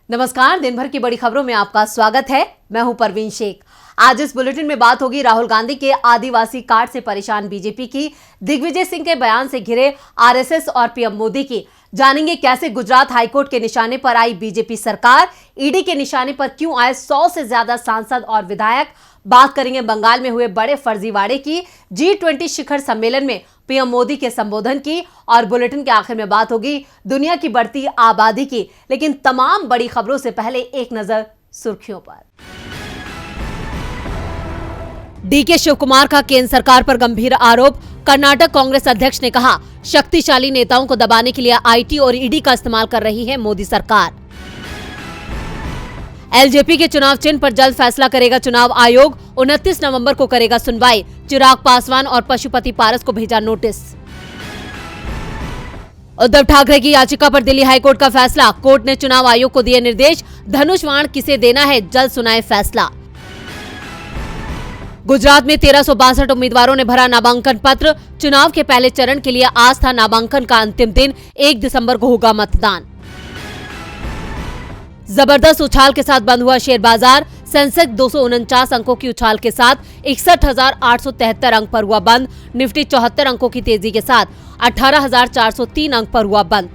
नमस्कार, दिन भर की बड़ी खबरों में आपका स्वागत है। मैं हूं परवीन शेख। आज इस बुलेटिन में बात होगी राहुल गांधी के आदिवासी कार्ड से परेशान बीजेपी की, दिग्विजय सिंह के बयान से घिरे आरएसएस और पीएम मोदी की। जानेंगे कैसे गुजरात हाईकोर्ट के निशाने पर आई बीजेपी सरकार, ईडी के निशाने पर क्यों आए 100 से ज्यादा सांसद और विधायक। बात करेंगे बंगाल में हुए बड़े फर्जीवाड़े की, G20 शिखर सम्मेलन में पीएम मोदी के संबोधन की, और बुलेटिन के आखिर में बात होगी दुनिया की बढ़ती आबादी की। लेकिन तमाम बड़ी खबरों से पहले एक नजर सुर्खियों पर। डीके शिवकुमार का केंद्र सरकार पर गंभीर आरोप। कर्नाटक कांग्रेस अध्यक्ष ने कहा, शक्तिशाली नेताओं को दबाने के लिए आईटी और ईडी का इस्तेमाल कर रही है मोदी सरकार। एलजेपी के चुनाव चिन्ह पर जल्द फैसला करेगा चुनाव आयोग, 29 नवंबर को करेगा सुनवाई। चिराग पासवान और पशुपति पारस को भेजा नोटिस। उद्धव ठाकरे की याचिका पर दिल्ली हाईकोर्ट का फैसला, कोर्ट ने चुनाव आयोग को दिए निर्देश, धनुष बाण किसे देना है जल्द सुनाए फैसला। गुजरात में 1362 उम्मीदवारों ने भरा नामांकन पत्र। चुनाव के पहले चरण के लिए आज था नामांकन का अंतिम दिन, 1 दिसंबर को होगा मतदान। जबरदस्त उछाल के साथ बंद हुआ शेयर बाजार। सेंसेक्स 249 अंकों की उछाल के साथ 61,873 अंक पर हुआ बंद। निफ्टी 74 अंकों की तेजी के साथ 18,403 अंक पर हुआ बंद।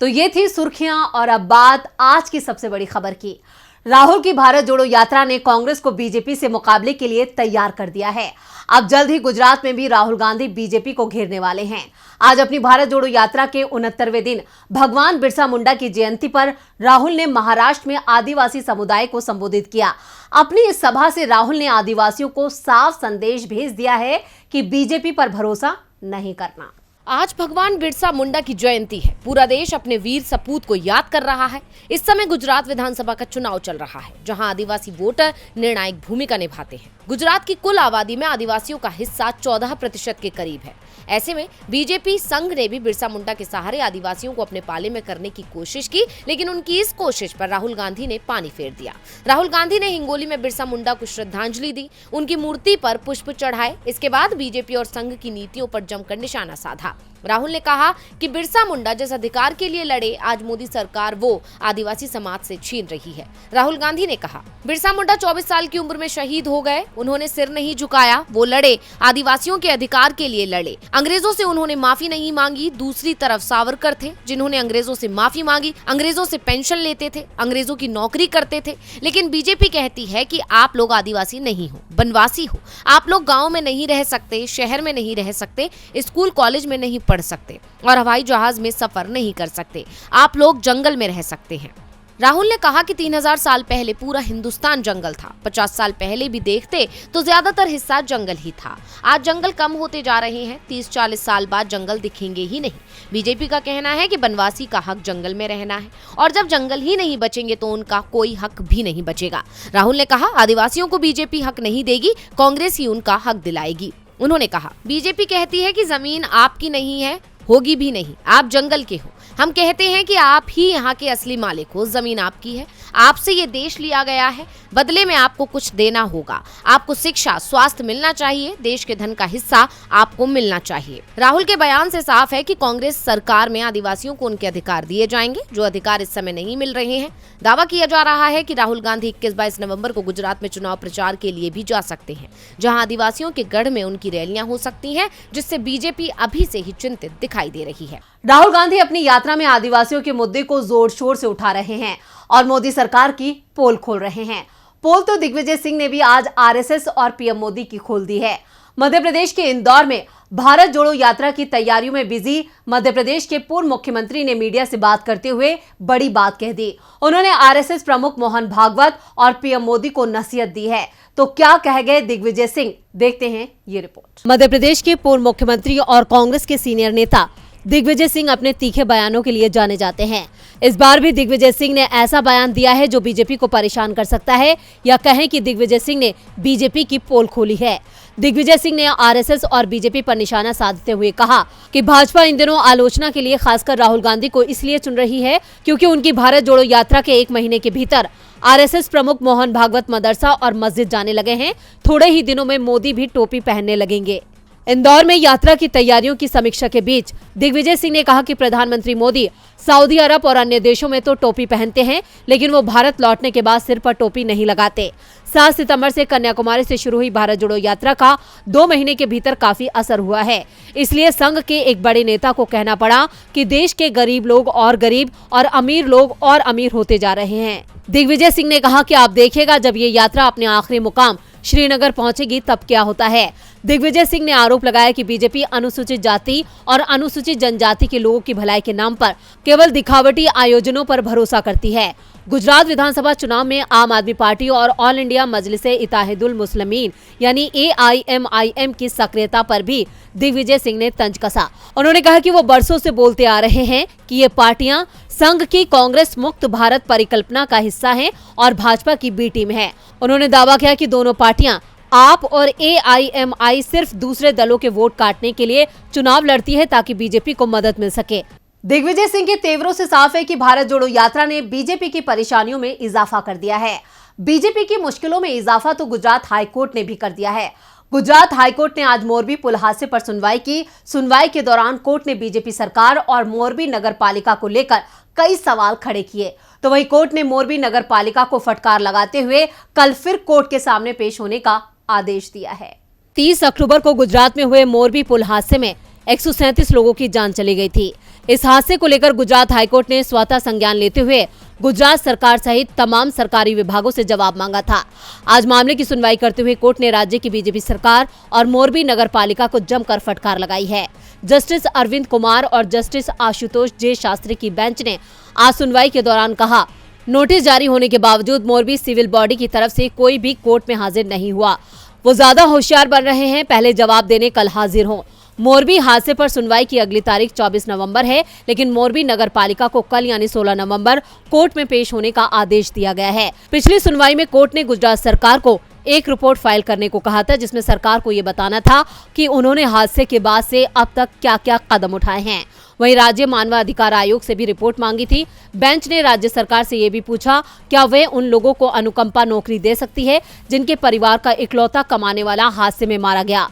तो ये थी सुर्खियां, और अब बात आज की सबसे बड़ी खबर की। राहुल की भारत जोड़ो यात्रा ने कांग्रेस को बीजेपी से मुकाबले के लिए तैयार कर दिया है। अब जल्द ही गुजरात में भी राहुल गांधी बीजेपी को घेरने वाले हैं। आज अपनी भारत जोड़ो यात्रा के 69वें दिन भगवान बिरसा मुंडा की जयंती पर राहुल ने महाराष्ट्र में आदिवासी समुदाय को संबोधित किया। अपनी इस सभा से राहुल ने आदिवासियों को साफ संदेश भेज दिया है कि बीजेपी पर भरोसा नहीं करना। आज भगवान बिरसा मुंडा की जयंती है। पूरा देश अपने वीर सपूत को याद कर रहा है। इस समय गुजरात विधानसभा का चुनाव चल रहा है, जहां आदिवासी वोटर निर्णायक भूमिका निभाते हैं। गुजरात की कुल आबादी में आदिवासियों का हिस्सा 14% के करीब है। ऐसे में बीजेपी संघ ने भी बिरसा मुंडा के सहारे आदिवासियों को अपने पाले में करने की कोशिश की, लेकिन उनकी इस कोशिश पर राहुल गांधी ने पानी फेर दिया। राहुल गांधी ने हिंगोली में बिरसा मुंडा को श्रद्धांजलि दी, उनकी मूर्ति पर पुष्प चढ़ाए। इसके बाद बीजेपी और संघ की नीतियों पर जमकर निशाना साधा। राहुल ने कहा कि बिरसा मुंडा जिस अधिकार के लिए लड़े, आज मोदी सरकार वो आदिवासी समाज से छीन रही है। राहुल गांधी ने कहा, बिरसा मुंडा 24 साल की उम्र में शहीद हो गए। उन्होंने सिर नहीं झुकाया, वो लड़े, आदिवासियों के अधिकार के लिए लड़े। अंग्रेजों से उन्होंने माफी नहीं मांगी। दूसरी तरफ सावरकर थे, जिन्होंने अंग्रेजों से माफी मांगी, अंग्रेजों से पेंशन लेते थे, अंग्रेजों की नौकरी करते थे। लेकिन बीजेपी कहती है कि आप लोग आदिवासी नहीं हो, बनवासी हो। आप लोग गाँव में नहीं रह सकते, शहर में नहीं रह सकते, स्कूल कॉलेज में नहीं पढ़ सकते और हवाई जहाज में सफर नहीं कर सकते। आप लोग जंगल में रह सकते हैं। राहुल ने कहा कि 3000 साल पहले पूरा हिंदुस्तान जंगल था। 50 साल पहले भी देखते तो ज्यादातर हिस्सा जंगल ही था। आज जंगल कम होते जा रहे हैं। 30-40 साल बाद जंगल दिखेंगे ही नहीं। बीजेपी का कहना है कि बनवासी का हक जंगल में रहना है, और जब जंगल ही नहीं बचेंगे तो उनका कोई हक भी नहीं बचेगा। राहुल ने कहा, आदिवासियों को बीजेपी हक नहीं देगी, कांग्रेस ही उनका हक दिलाएगी। उन्होंने कहा, बीजेपी कहती है कि जमीन आपकी नहीं है, होगी भी नहीं, आप जंगल के हो। हम कहते हैं कि आप ही यहाँ के असली मालिक हो, जमीन आपकी है, आपसे ये देश लिया गया है, बदले में आपको कुछ देना होगा। आपको शिक्षा, स्वास्थ्य मिलना चाहिए, देश के धन का हिस्सा आपको मिलना चाहिए। राहुल के बयान से साफ है कि कांग्रेस सरकार में आदिवासियों को उनके अधिकार दिए जाएंगे, जो अधिकार इस समय नहीं मिल रहे हैं। दावा किया जा रहा है कि राहुल गांधी 21-22 नवंबर को गुजरात में चुनाव प्रचार के लिए भी जा सकते हैं, जहां आदिवासियों के गढ़ में उनकी रैलियां हो सकती हैं, जिससे बीजेपी अभी से ही चिंतित दिखाई दे रही है। राहुल गांधी अपनी यात्रा में आदिवासियों के मुद्दे को जोर शोर से उठा रहे हैं और मोदी सरकार की पोल खोल रहे हैं। पोल तो दिग्विजय सिंह ने भी आज आरएसएस और पीएम मोदी की खोल दी है। मध्य प्रदेश के इंदौर में भारत जोड़ो यात्रा की तैयारियों में बिजी मध्य प्रदेश के पूर्व मुख्यमंत्री ने मीडिया से बात करते हुए बड़ी बात कह दी। उन्होंने आरएसएस प्रमुख मोहन भागवत और पीएम मोदी को नसीहत दी है। तो क्या कह गए दिग्विजय सिंह, देखते हैं ये रिपोर्ट। मध्य प्रदेश के पूर्व मुख्यमंत्री और कांग्रेस के सीनियर नेता दिग्विजय सिंह अपने तीखे बयानों के लिए जाने जाते हैं। इस बार भी दिग्विजय सिंह ने ऐसा बयान दिया है जो बीजेपी को परेशान कर सकता है, या कहें कि दिग्विजय सिंह ने बीजेपी की पोल खोली है। दिग्विजय सिंह ने आरएसएस और बीजेपी पर निशाना साधते हुए कहा कि भाजपा इन दिनों आलोचना के लिए खासकर राहुल गांधी को इसलिए चुन रही है क्योंकि उनकी भारत जोड़ो यात्रा के 1 महीने के भीतर आरएसएस प्रमुख मोहन भागवत मदरसा और मस्जिद जाने लगे हैं। थोड़े ही दिनों में मोदी भी टोपी पहनने लगेंगे। इंदौर में यात्रा की तैयारियों की समीक्षा के बीच दिग्विजय सिंह ने कहा कि प्रधानमंत्री मोदी सऊदी अरब और अन्य देशों में तो टोपी पहनते हैं, लेकिन वो भारत लौटने के बाद सिर पर टोपी नहीं लगाते। 7 सितंबर से कन्याकुमारी से शुरू हुई भारत जोड़ो यात्रा का 2 महीने के भीतर काफी असर हुआ है। इसलिए संघ के एक बड़े नेता को कहना पड़ा कि देश के गरीब लोग और गरीब और अमीर लोग और अमीर होते जा रहे हैं। दिग्विजय सिंह ने कहा कि आप देखिएगा, जब ये यात्रा अपने आखिरी मुकाम श्रीनगर पहुंचेगी तब क्या होता है। दिग्विजय सिंह ने आरोप लगाया कि बीजेपी अनुसूचित जाति और अनुसूचित जनजाति के लोगों की भलाई के नाम पर केवल दिखावटी आयोजनों पर भरोसा करती है। गुजरात विधानसभा चुनाव में आम आदमी पार्टी और ऑल इंडिया मजलिसे इत्तेहादुल मुस्लिमीन यानी AIMIM की सक्रियता पर भी दिग्विजय सिंह ने तंज कसा। उन्होंने कहा कि वो बरसों से बोलते आ रहे हैं कि ये पार्टियां संघ की कांग्रेस मुक्त भारत परिकल्पना का हिस्सा हैं और भाजपा की बी टीम है। उन्होंने दावा किया कि दोनों पार्टियां आप और AIMI सिर्फ दूसरे दलों के वोट काटने के लिए चुनाव लड़ती है ताकि बीजेपी को मदद मिल सके। दिग्विजय सिंह के तेवरों से साफ है कि भारत जोड़ो यात्रा ने बीजेपी की परेशानियों में इजाफा कर दिया है। बीजेपी की मुश्किलों में इजाफा तो गुजरात हाईकोर्ट ने भी कर दिया है। गुजरात हाईकोर्ट ने आज मोरबी पुल हादसे पर सुनवाई की। सुनवाई के दौरान कोर्ट ने बीजेपी सरकार और मोरबी नगर पालिका को लेकर कई सवाल खड़े किए, तो वहीं कोर्ट ने मोरबी नगर पालिका को फटकार लगाते हुए कल फिर कोर्ट के सामने पेश होने का आदेश दिया है। 30 अक्टूबर को गुजरात में हुए मोरबी पुल हादसे में 137 लोगों की जान चली गई थी। इस हादसे को लेकर गुजरात हाईकोर्ट ने स्वतः संज्ञान लेते हुए गुजरात सरकार सहित तमाम सरकारी विभागों से जवाब मांगा था। आज मामले की सुनवाई करते हुए कोर्ट ने राज्य की बीजेपी सरकार और मोरबी नगर पालिका को जमकर फटकार लगाई है। जस्टिस अरविंद कुमार और जस्टिस आशुतोष जे शास्त्री की बेंच ने आज सुनवाई के दौरान कहा, नोटिस जारी होने के बावजूद मोरबी सिविल बॉडी की तरफ से कोई भी कोर्ट में हाजिर नहीं हुआ। वो ज्यादा होशियार बन रहे हैं, पहले जवाब देने कल हाजिर हों। मोरबी हादसे पर सुनवाई की अगली तारीख 24 नवंबर है, लेकिन मोरबी नगर पालिका को कल यानी 16 नवंबर कोर्ट में पेश होने का आदेश दिया गया है। पिछली सुनवाई में कोर्ट ने गुजरात सरकार को एक रिपोर्ट फाइल करने को कहा था, जिसमें सरकार को ये बताना था कि उन्होंने हादसे के बाद से अब तक क्या क्या कदम उठाए हैं। वहीं राज्य मानव अधिकार आयोग से भी रिपोर्ट मांगी थी। बेंच ने राज्य सरकार से ये भी पूछा, क्या वे उन लोगों को अनुकंपा नौकरी दे सकती है जिनके परिवार का इकलौता कमाने वाला हादसे में मारा गया।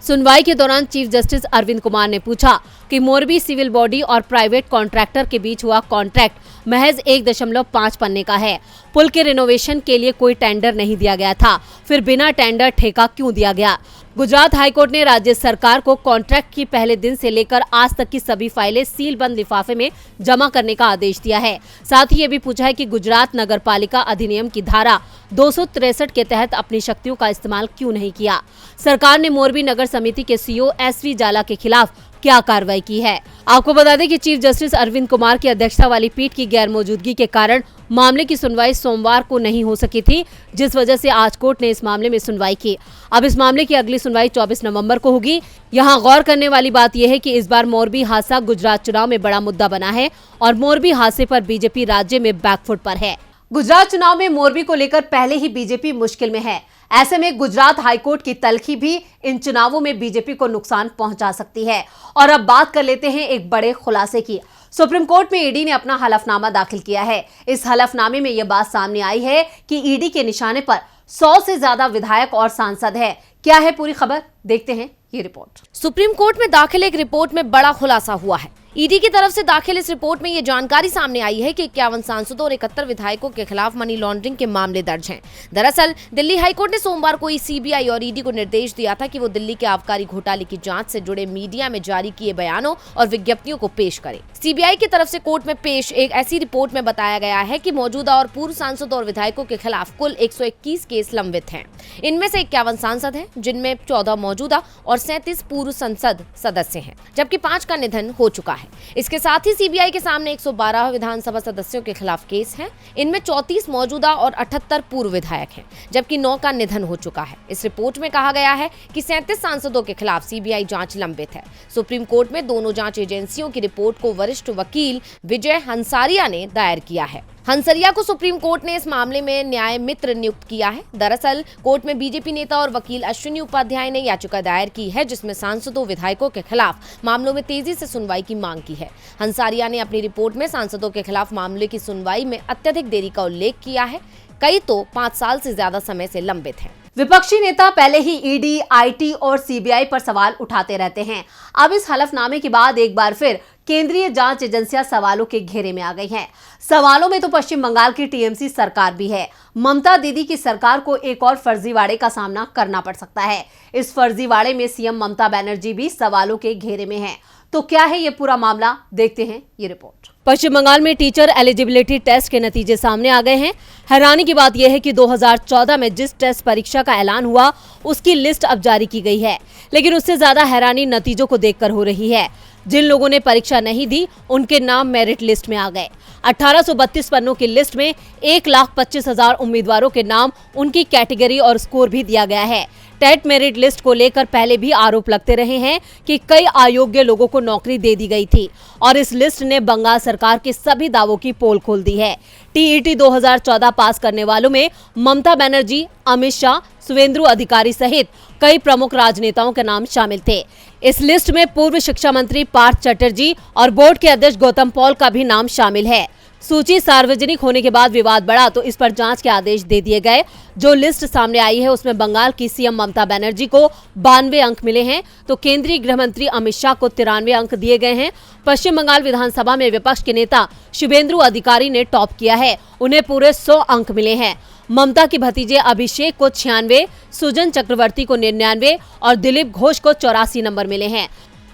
सुनवाई के दौरान चीफ जस्टिस अरविंद कुमार ने पूछा कि मोरबी सिविल बॉडी और प्राइवेट कॉन्ट्रैक्टर के बीच हुआ कॉन्ट्रैक्ट महज 1.5 पन्ने का है। पुल के रिनोवेशन के लिए कोई टेंडर नहीं दिया गया था, फिर बिना टेंडर ठेका क्यों दिया गया। गुजरात हाईकोर्ट ने राज्य सरकार को कॉन्ट्रैक्ट की पहले दिन से लेकर आज तक की सभी फाइलें सील बंद लिफाफे में जमा करने का आदेश दिया है। साथ ही ये भी पूछा है कि गुजरात नगर पालिका अधिनियम की धारा 263 के तहत अपनी शक्तियों का इस्तेमाल क्यों नहीं किया। सरकार ने मोरबी नगर समिति के CEO SV जाला के खिलाफ क्या कार्रवाई की है। आपको बता दें कि चीफ जस्टिस अरविंद कुमार की अध्यक्षता वाली पीठ की गैर मौजूदगी के कारण मामले की सुनवाई सोमवार को नहीं हो सकी थी, जिस वजह से आज कोर्ट ने इस मामले में सुनवाई की। अब इस मामले की अगली सुनवाई 24 नवंबर को होगी। यहाँ गौर करने वाली बात यह है कि इस बार मोरबी हादसा गुजरात चुनाव में बड़ा मुद्दा बना है और मोरबी हादसे पर बीजेपी राज्य में बैकफुट पर है। गुजरात चुनाव में मोरबी को लेकर पहले ही बीजेपी मुश्किल में है। ऐसे में गुजरात हाईकोर्ट की तल्खी भी इन चुनावों में बीजेपी को नुकसान पहुंचा सकती है। और अब बात कर लेते हैं एक बड़े खुलासे की। सुप्रीम कोर्ट में ईडी ने अपना हलफनामा दाखिल किया है। इस हलफनामे में यह बात सामने आई है कि ईडी के निशाने पर 100 से ज्यादा विधायक और सांसद है। क्या है पूरी खबर, देखते हैं ये रिपोर्ट। सुप्रीम कोर्ट में दाखिल एक रिपोर्ट में बड़ा खुलासा हुआ है। ईडी की तरफ से दाखिल इस रिपोर्ट में ये जानकारी सामने आई है कि 51 सांसदों और 71 विधायकों के खिलाफ मनी लॉन्ड्रिंग के मामले दर्ज हैं। दरअसल दिल्ली हाईकोर्ट ने सोमवार को सीबीआई और ईडी को निर्देश दिया था कि वो दिल्ली के आबकारी घोटाले की जांच से जुड़े मीडिया में जारी किए बयानों और विज्ञप्तियों को पेश करें। सीबीआई की तरफ से कोर्ट में पेश एक ऐसी रिपोर्ट में बताया गया है कि मौजूदा और पूर्व सांसदों और विधायकों के खिलाफ कुल 121 केस लंबित हैं। इनमें से 51 सांसद हैं, जिनमें 14 मौजूदा और 37 पूर्व संसद सदस्य हैं, जबकि 5 का निधन हो चुका है। इसके साथ ही सीबीआई के सामने 112 विधानसभा सदस्यों के खिलाफ केस हैं। इनमें 34 मौजूदा और 78 पूर्व विधायक हैं, जबकि 9 का निधन हो चुका है। इस रिपोर्ट में कहा गया है कि 37 सांसदों के खिलाफ सीबीआई जांच लंबित है। सुप्रीम कोर्ट में दोनों जांच एजेंसियों की रिपोर्ट को वरिष्ठ वकील विजय हंसारिया ने दायर किया है। हंसरिया को सुप्रीम कोर्ट ने इस मामले में न्याय मित्र नियुक्त किया है। दरअसल कोर्ट में बीजेपी नेता और वकील अश्विनी उपाध्याय ने याचिका दायर की है, जिसमें सांसदों विधायकों के खिलाफ मामलों में तेजी से सुनवाई की मांग की है। हंसारिया ने अपनी रिपोर्ट में सांसदों के खिलाफ मामले की सुनवाई में अत्यधिक देरी का उल्लेख किया है। कई तो 5 साल से ज्यादा समय से लंबित हैं। विपक्षी नेता पहले ही ईडी, आईटी और सीबीआई पर सवाल उठाते रहते हैं। अब इस हलफनामे के बाद एक बार फिर केंद्रीय जांच एजेंसियां सवालों के घेरे में आ गई हैं। सवालों में तो पश्चिम बंगाल की टीएमसी सरकार भी है। ममता दीदी की सरकार को एक और फर्जीवाड़े का सामना करना पड़ सकता है। इस फर्जीवाड़े में सीएम ममता बनर्जी भी सवालों के घेरे में हैं। तो क्या है ये पूरा मामला, देखते हैं ये रिपोर्ट। पश्चिम बंगाल में टीचर एलिजिबिलिटी टेस्ट के नतीजे सामने आ गए हैं। हैरानी की बात यह है कि 2014 में जिस टेस्ट परीक्षा का ऐलान हुआ उसकी लिस्ट अब जारी की गई है, लेकिन उससे ज्यादा हैरानी नतीजों को देखकर हो रही है। जिन लोगों ने परीक्षा नहीं दी उनके नाम मेरिट लिस्ट में आ गए। 1832 पन्नों की लिस्ट में 1,25,000 उम्मीदवारों के नाम, उनकी कैटेगरी और स्कोर भी दिया गया है। टेट मेरिट लिस्ट को लेकर पहले भी आरोप लगते रहे हैं कि कई अयोग्य लोगों को नौकरी दे दी गई थी और इस लिस्ट ने बंगाल सरकार के सभी दावों की पोल खोल दी है। टीईटी 2014 पास करने वालों में ममता बनर्जी, अमित शाह, शुवेंदु अधिकारी सहित कई प्रमुख राजनेताओं के नाम शामिल थे। इस लिस्ट में पूर्व शिक्षा मंत्री पार्थ चटर्जी और बोर्ड के अध्यक्ष गौतम पॉल का भी नाम शामिल है। सूची सार्वजनिक होने के बाद विवाद बढ़ा तो इस पर जांच के आदेश दे दिए गए। जो लिस्ट सामने आई है उसमें बंगाल की सीएम ममता बनर्जी को 92 अंक मिले हैं तो केंद्रीय गृह मंत्री अमित शाह को 93 अंक दिए गए हैं। पश्चिम बंगाल विधानसभा में विपक्ष के नेता शुवेंदु अधिकारी ने टॉप किया है, उन्हें पूरे 100 अंक मिले हैं। ममता के भतीजे अभिषेक को 96, सुजन चक्रवर्ती को 99 और दिलीप घोष को 84 नंबर मिले हैं।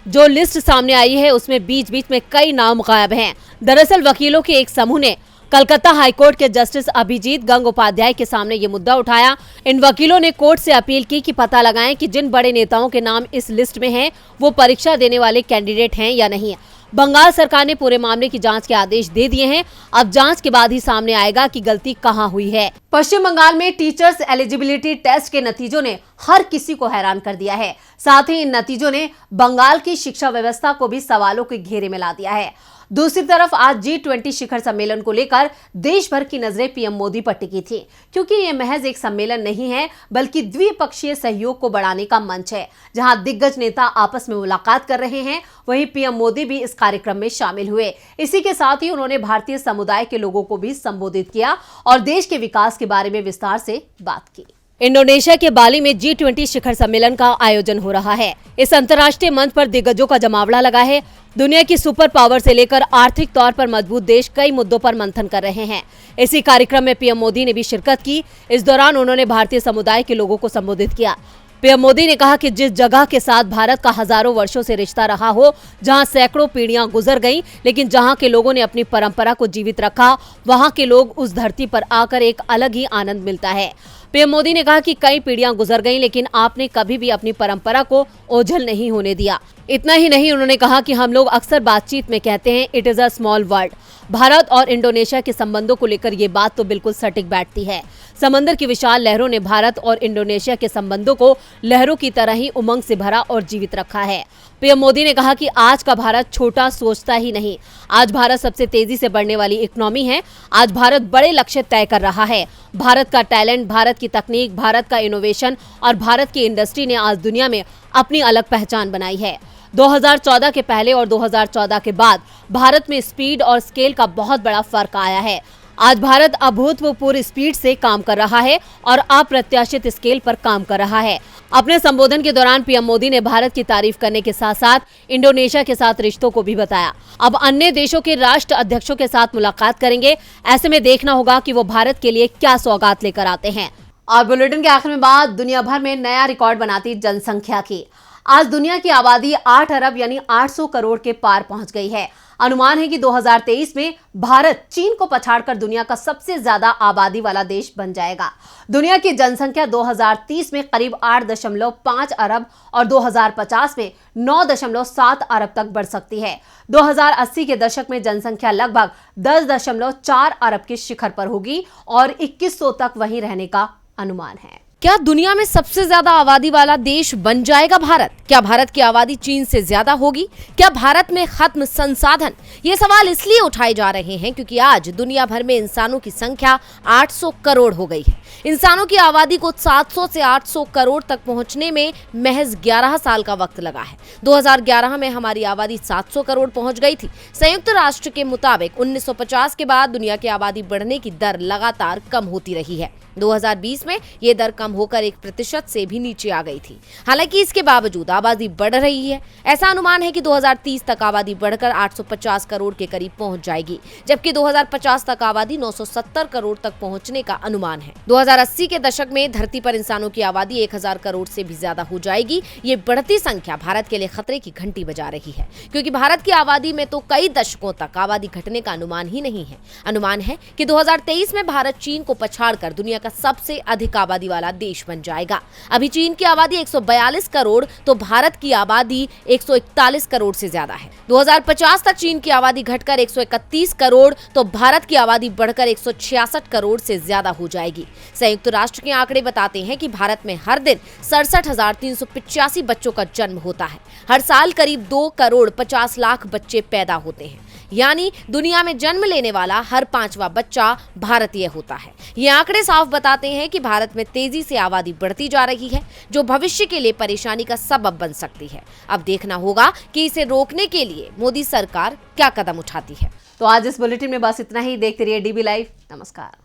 जो लिस्ट सामने आई है उसमें बीच बीच में कई नाम गायब हैं। दरअसल वकीलों के एक समूह ने कलकत्ता हाईकोर्ट के जस्टिस अभिजीत गंगोपाध्याय के सामने ये मुद्दा उठाया। इन वकीलों ने कोर्ट से अपील की कि पता लगाएं कि जिन बड़े नेताओं के नाम इस लिस्ट में हैं वो परीक्षा देने वाले कैंडिडेट हैं या नहीं। बंगाल सरकार ने पूरे मामले की जांच के आदेश दे दिए हैं। अब जांच के बाद ही सामने आएगा कि गलती कहां हुई है। पश्चिम बंगाल में टीचर्स एलिजिबिलिटी टेस्ट के नतीजों ने हर किसी को हैरान कर दिया है। साथ ही इन नतीजों ने बंगाल की शिक्षा व्यवस्था को भी सवालों के घेरे में ला दिया है। दूसरी तरफ आज G20 शिखर सम्मेलन को लेकर देश भर की नजरें पीएम मोदी पर टिकी थी, क्योंकि ये महज एक सम्मेलन नहीं है बल्कि द्विपक्षीय सहयोग को बढ़ाने का मंच है, जहां दिग्गज नेता आपस में मुलाकात कर रहे हैं। वहीं पीएम मोदी भी इस कार्यक्रम में शामिल हुए। इसी के साथ ही उन्होंने भारतीय समुदाय के लोगों को भी संबोधित किया और देश के विकास के बारे में विस्तार से बात की। इंडोनेशिया के बाली में G20 शिखर सम्मेलन का आयोजन हो रहा है। इस अंतर्राष्ट्रीय मंच पर दिग्गजों का जमावड़ा लगा है। दुनिया की सुपर पावर से लेकर आर्थिक तौर पर मजबूत देश कई मुद्दों पर मंथन कर रहे हैं। इसी कार्यक्रम में पीएम मोदी ने भी शिरकत की। इस दौरान उन्होंने भारतीय समुदाय के लोगों को संबोधित किया। पीएम मोदी ने कहा कि जिस जगह के साथ भारत का हजारों वर्षों से रिश्ता रहा हो, जहां सैकड़ों पीढ़ियां गुजर गईं, लेकिन जहां के लोगों ने अपनी परंपरा को जीवित रखा, वहां के लोग उस धरती पर आकर एक अलग ही आनंद मिलता है। पीएम मोदी ने कहा कि कई पीढ़ियां गुजर गईं, लेकिन आपने कभी भी अपनी परंपरा को ओझल नहीं होने दिया। इतना ही नहीं, उन्होंने कहा कि हम लोग अक्सर बातचीत में कहते हैं it is a small world. Bharat और इंडोनेशिया के संबंधों को लेकर ये बात तो बिल्कुल सटीक बैठती है। समंदर की विशाल लहरों ने भारत और इंडोनेशिया के संबंधों को लहरों की तरह ही उमंग से भरा और जीवित रखा है। पीएम मोदी ने कहा कि आज का भारत छोटा सोचता ही नहीं, आज भारत सबसे तेजी से बढ़ने वाली इकोनॉमी है। आज भारत बड़े लक्ष्य तय कर रहा है। भारत का टैलेंट, भारत की तकनीक, भारत का इनोवेशन और भारत की इंडस्ट्री ने आज दुनिया में अपनी अलग पहचान बनाई है। 2014 के पहले और 2014 के बाद भारत में स्पीड और स्केल का बहुत बड़ा फर्क आया है। आज भारत अभूतपूर्व स्पीड से काम कर रहा है और अप्रत्याशित स्केल पर काम कर रहा है। अपने संबोधन के दौरान पीएम मोदी ने भारत की तारीफ करने के साथ साथ इंडोनेशिया के साथ रिश्तों को भी बताया। अब अन्य देशों के राष्ट्र अध्यक्षों के साथ मुलाकात करेंगे। ऐसे में देखना होगा कि वो भारत के लिए क्या सौगात लेकर आते हैं। और बुलेटिन के आखिर में बात दुनिया भर में नया रिकॉर्ड बनाती जनसंख्या की। आज दुनिया की आबादी 8 अरब यानी 800 करोड़ के पार पहुंच गई है। अनुमान है कि 2023 में भारत चीन को पछाड़कर दुनिया का सबसे ज्यादा आबादी वाला देश बन जाएगा। दुनिया की जनसंख्या 2030 में करीब 8.5 अरब और 2050 में 9.7 अरब तक बढ़ सकती है। 2080 के दशक में जनसंख्या लगभग 10.4 अरब के शिखर पर होगी और 2100 तक वहीं रहने का अनुमान है। क्या दुनिया में सबसे ज्यादा आबादी वाला देश बन जाएगा भारत? क्या भारत की आबादी चीन से ज्यादा होगी? क्या भारत में खत्म संसाधन? ये सवाल इसलिए उठाए जा रहे हैं क्योंकि आज दुनिया भर में इंसानों की संख्या 800 करोड़ हो गई है। इंसानों की आबादी को 700 से 800 करोड़ तक पहुंचने में महज 11 साल का वक्त लगा है। 2011 में हमारी आबादी 700 करोड़ पहुंच गई थी। संयुक्त राष्ट्र के मुताबिक 1950 के बाद दुनिया की आबादी बढ़ने की दर लगातार कम होती रही है। 2020 में ये दर कम कम होकर 1% से भी नीचे आ गई थी। हालांकि इसके बावजूद आबादी बढ़ रही है। ऐसा अनुमान है कि 2030 तक आबादी बढ़कर 850 करोड़ के करीब पहुंच जाएगी, जबकि 2050 तक आबादी 970 करोड़ तक पहुंचने का अनुमान है। 2080 के दशक में धरती पर इंसानों की आबादी 1000 करोड़ से भी ज्यादा हो जाएगी। ये बढ़ती संख्या भारत के लिए खतरे की घंटी बजा रही है, क्योंकि भारत की आबादी में तो कई दशकों तक आबादी घटने का अनुमान ही नहीं है। अनुमान है कि 2023 में भारत चीन को पछाड़कर दुनिया का सबसे अधिक आबादी वाला देश बन जाएगा। अभी चीन की आबादी 142 करोड़ तो भारत की आबादी 141 करोड़ से ज्यादा है। 2050 तक चीन की आबादी घटकर 131 करोड़ तो भारत की आबादी बढ़कर 166 करोड़ से ज्यादा हो जाएगी। संयुक्त राष्ट्र के आंकड़े बताते हैं कि भारत में हर दिन 67,385 बच्चों का जन्म होता है। हर साल करीब 2 करोड़ 50 लाख बच्चे पैदा होते हैं, यानी दुनिया में जन्म लेने वाला हर 5वां बच्चा भारतीय होता है। ये आंकड़े साफ बताते हैं कि भारत में तेजी से आबादी बढ़ती जा रही है, जो भविष्य के लिए परेशानी का सबब बन सकती है। अब देखना होगा कि इसे रोकने के लिए मोदी सरकार क्या कदम उठाती है। तो आज इस बुलेटिन में बस इतना ही। देखते रहिए DB लाइव। नमस्कार।